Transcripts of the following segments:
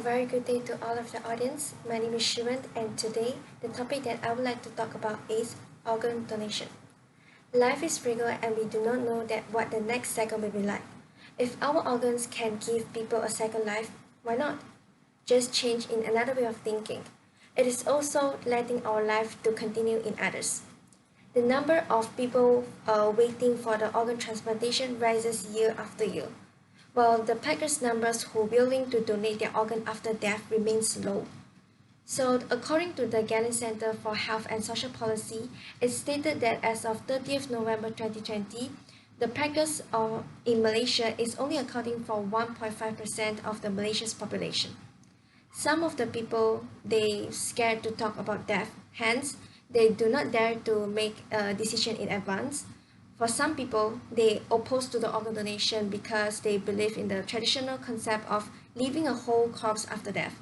very good day to all of the audience. My name is Shi Wen, and today the topic that I would like to talk about is organ donation. Life is fragile and we do not know that what the next second will be like. If our organs can give people a second life, why not? Just change in another way of thinking. It is also letting our life to continue in others. The number of people waiting for the organ transplantation rises year after year, while the packers numbers who are willing to donate their organ after death remains low. So according to the Galen Center for Health and Social Policy, it stated that as of 30th November 2020, the packers in Malaysia is only accounting for 1.5% of the Malaysia's population. Some of the people, they scared to talk about death, hence they do not dare to make a decision in advance. For some people, they oppose to the organ donation because they believe in the traditional concept of leaving a whole corpse after death.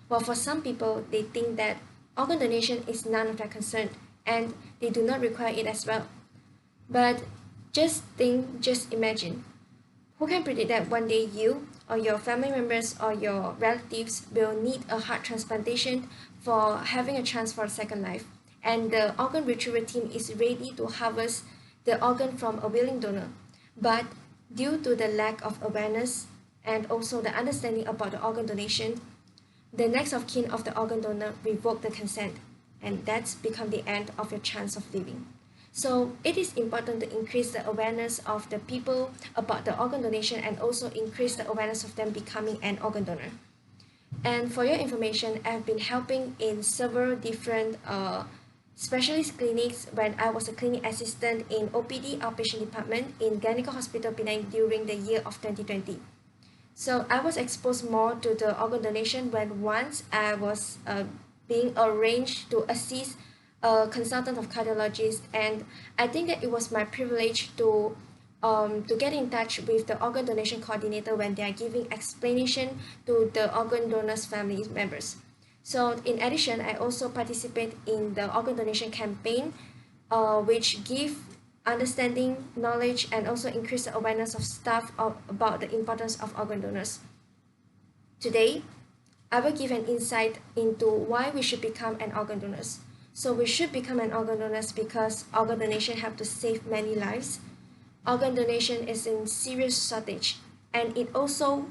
While for some people, they think that organ donation is none of their concern and they do not require it as well. But just imagine, who can predict that one day you or your family members or your relatives will need a heart transplantation for having a chance for a second life, and the organ retrieval team is ready to harvest the organ from a willing donor. But due to the lack of awareness and also the understanding about the organ donation, the next of kin of the organ donor revoke the consent, and that's become the end of your chance of living. So it is important to increase the awareness of the people about the organ donation and also increase the awareness of them becoming an organ donor. And for your information, I've been helping in several different specialist clinics when I was a clinic assistant in OPD outpatient department in Gynecological Hospital Penang during the year of 2020. So I was exposed more to the organ donation when once I was being arranged to assist a consultant of cardiologist, and I think that it was my privilege to get in touch with the organ donation coordinator when they are giving explanation to the organ donors' family members. So in addition, I also participate in the organ donation campaign, which give understanding, knowledge, and also increase the awareness of staff about the importance of organ donors. Today, I will give an insight into why we should become an organ donors. So we should become an organ donors because organ donation helps to save many lives. Organ donation is in serious shortage, and it also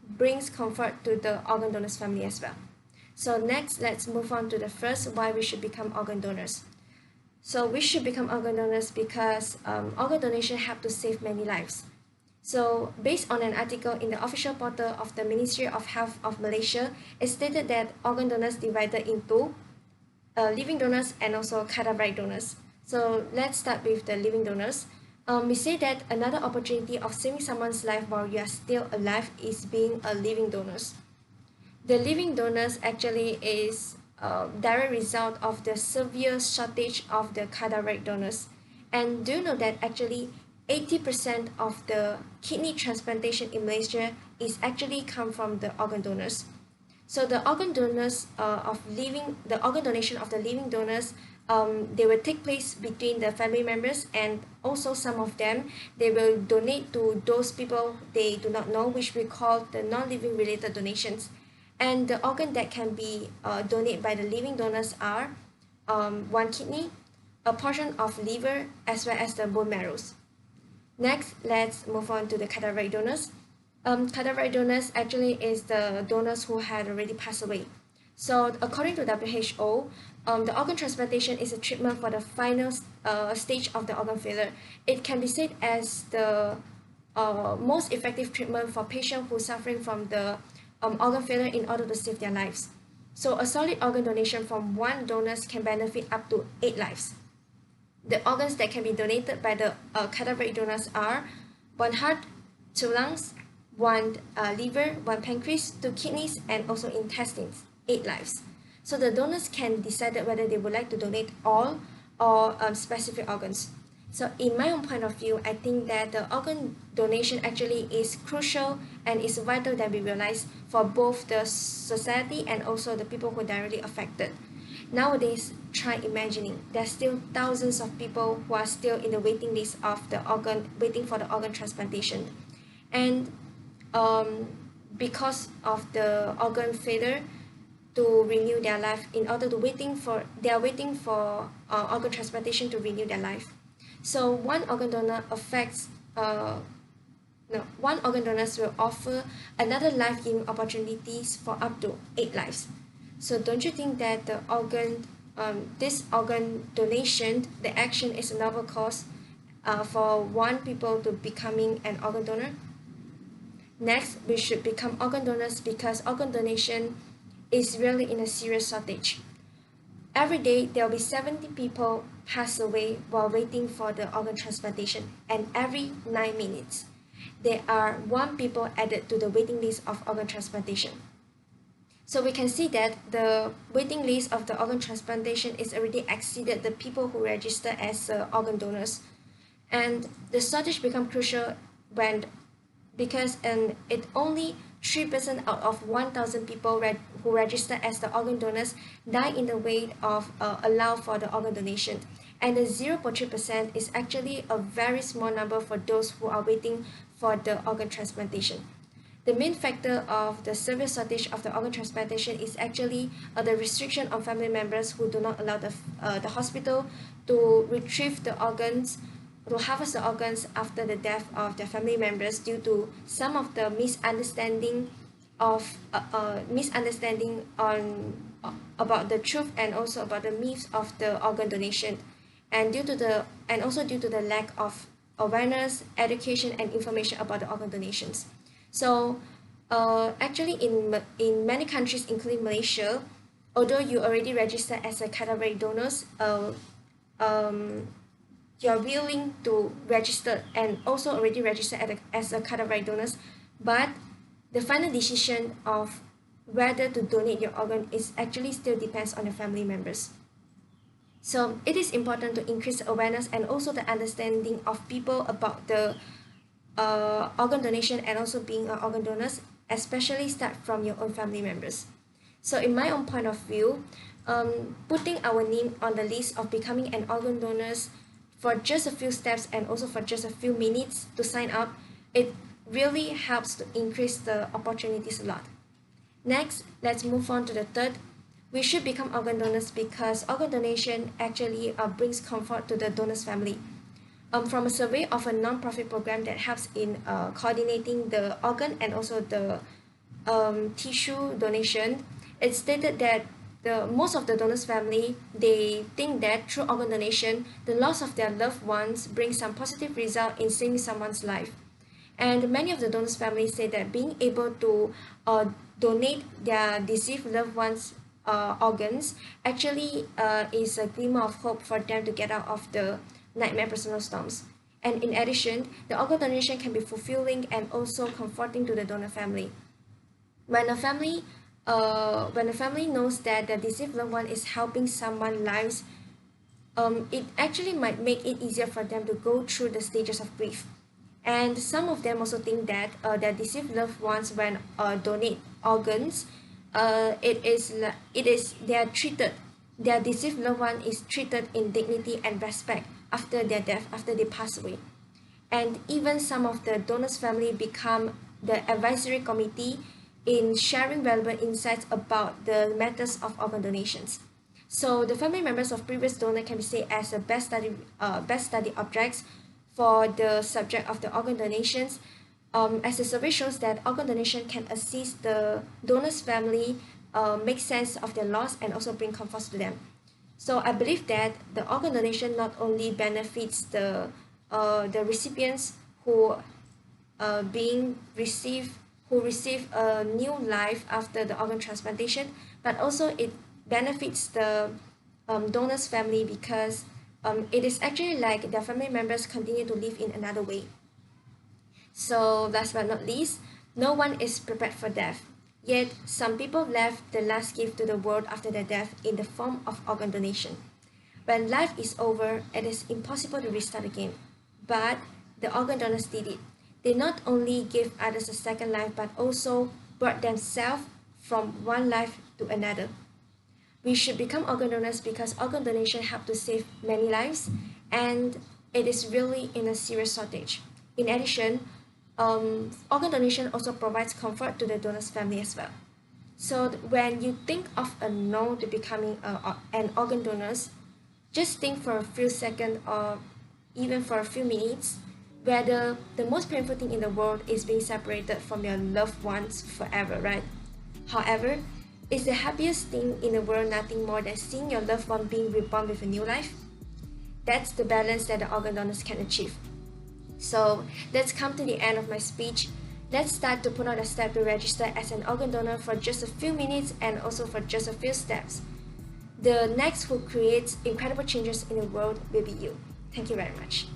brings comfort to the organ donors' family as well. So next, let's move on to the first why we should become organ donors. So we should become organ donors because organ donation helps to save many lives. So based on an article in the official portal of the Ministry of Health of Malaysia, it stated that organ donors divided into living donors and also cadaveric donors. So let's start with the living donors. We say that another opportunity of saving someone's life while you are still alive is being a living donors. The living donors actually is a direct result of the severe shortage of the cadaveric donors. And do you know that actually 80% of the kidney transplantation in Malaysia is actually come from the organ donors. So the organ donors the organ donation of the living donors, they will take place between the family members, and also some of them, they will donate to those people they do not know, which we call the non-living related donations. And the organ that can be donated by the living donors are one kidney, a portion of liver, as well as the bone marrows. Next, let's move on to the cadaveric donors. Cadaveric donors actually is the donors who had already passed away. So according to WHO, the organ transplantation is a treatment for the final stage of the organ failure. It can be said as the most effective treatment for patients who are suffering from the organ failure in order to save their lives. So a solid organ donation from one donor can benefit up to 8 lives. The organs that can be donated by the cadaveric donors are 1 heart, 2 lungs, 1 liver, 1 pancreas, 2 kidneys, and also intestines, 8 lives. So the donors can decide whether they would like to donate all or specific organs. So in my own point of view, I think that the organ donation actually is crucial and is vital that we realize for both the society and also the people who are directly affected. Nowadays, try imagining there's still thousands of people who are still in the waiting list of the organ, waiting for the organ transplantation. And because of the organ failure to renew their life. In order to they are waiting for organ transplantation to renew their life. So one organ donor affects no, one organ donors will offer another life-giving opportunities for up to 8 lives. So don't you think that this organ donation, the action is a novel cause for one people to becoming an organ donor? Next, we should become organ donors because organ donation is really in a serious shortage. Every day, there will be 70 people pass away while waiting for the organ transplantation, and every 9 minutes, there are 1 people added to the waiting list of organ transplantation. So we can see that the waiting list of the organ transplantation is already exceeded the people who register as organ donors. And the shortage becomes crucial because it only 3% out of 1,000 people who register as the organ donors die in the wait of allow for the organ donation. And the 0.3% is actually a very small number for those who are waiting for the organ transplantation. The main factor of the severe shortage of the organ transplantation is actually the restriction on family members who do not allow the hospital to retrieve the organs, to harvest the organs after the death of their family members due to some of the misunderstanding on about the truth and also about the myths of the organ donation, and also due to the lack of awareness, education, and information about the organ donations. So actually in many countries, including Malaysia, although you already register as a cadaveric donors, you're willing to register and also already register as a cadaveric donors, but the final decision of whether to donate your organ is actually still depends on the family members. So it is important to increase awareness and also the understanding of people about the organ donation and also being an organ donors, especially start from your own family members. So in my own point of view, putting our name on the list of becoming an organ donors for just a few steps and also for just a few minutes to sign up, it really helps to increase the opportunities a lot. Next, let's move on to the third. We should become organ donors because organ donation actually brings comfort to the donor's family. From a survey of a non-profit program that helps in coordinating the organ and also the tissue donation, it stated that most of the donors' family, they think that through organ donation, the loss of their loved ones brings some positive result in saving someone's life. And many of the donors' families say that being able to donate their deceased loved ones' organs actually is a glimmer of hope for them to get out of the nightmare personal storms. And in addition, the organ donation can be fulfilling and also comforting to the donor family. When a family knows that the deceased loved one is helping someone's lives, it actually might make it easier for them to go through the stages of grief. And some of them also think that their deceased loved ones, when donate organs, their deceased loved one is treated in dignity and respect after their death, after they pass away. And even some of the donors' family become the advisory committee in sharing relevant insights about the matters of organ donations. So the family members of previous donor can be said as the best study objects for the subject of the organ donations, as the survey shows that organ donation can assist the donor's family make sense of their loss and also bring comfort to them. So I believe that the organ donation not only benefits the recipients who receive a new life after the organ transplantation, but also it benefits the donor's family because it is actually like their family members continue to live in another way. So last but not least, no one is prepared for death. Yet some people left the last gift to the world after their death in the form of organ donation. When life is over, it is impossible to restart again. But the organ donors did it. They not only gave others a second life, but also brought themselves from one life to another. We should become organ donors because organ donation helps to save many lives, and it is really in a serious shortage. In addition, organ donation also provides comfort to the donor's family as well. So when you think of a no to becoming an organ donor, just think for a few seconds or even for a few minutes whether the most painful thing in the world is being separated from your loved ones forever, right? However, is the happiest thing in the world nothing more than seeing your loved one being reborn with a new life? That's the balance that the organ donors can achieve. So let's come to the end of my speech. Let's start to put on a step to register as an organ donor for just a few minutes and also for just a few steps. The next who creates incredible changes in the world will be you. Thank you very much.